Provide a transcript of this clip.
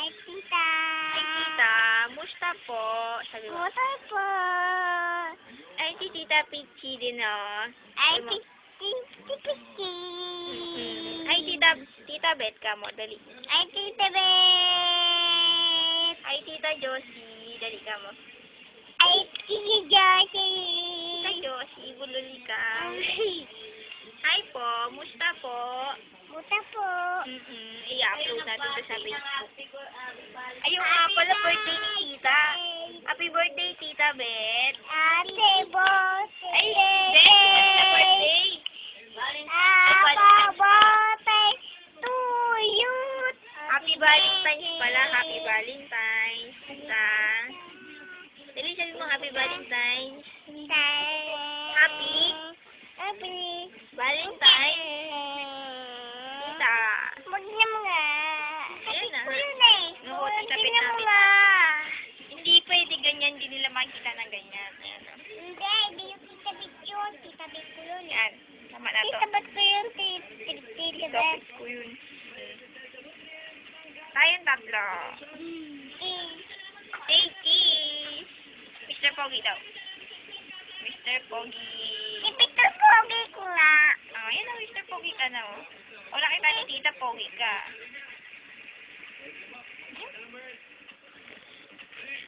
Ay, tita. Ay, tita. Musta po? Sabi mo. Musta po? Ay, si Tita Pichi din, oh. Ay, Sabi mo. titi. Ay, Tita Bet ka mo. Dali. Ay, tita Bet. Ay, Tita Josie. Dali ka mo. Ay, tita Josie. Tita Josie, bulol ka. Hi po. Musta po? Musta po? I-upload natin to sa Facebook. Ayun nga pala, birthday ni Tita. Happy birthday, Tita Bet. Happy birthday. Ay, Bet, musta birthday? Happy birthday to you. Happy Valentine's pala. Happy Valentine's. Tita. Dali, sabi mo, Happy Valentine's. Happy Valentine's. Tita. Wag niya mga. Ayun na. Yun eh. Oo, tita, Wag niya pinapit. mga. Hindi pwede ganyan. Hindi nila makikita ng ganyan. Ayan. Hindi, hindi yung tita bit yun. Tita bit ko yun. Yan. Tama na to. Tita bit ko yun. Tita bit. Topic ko yun. Tayong tatlo. Hey, cheese! Mr. Pogi daw. Mr. Pogi. Si Peter Pogi ko nga. Ah, yan na, Mr. Pogi ka na, oh. O, nakita ni Tita Pogi ka.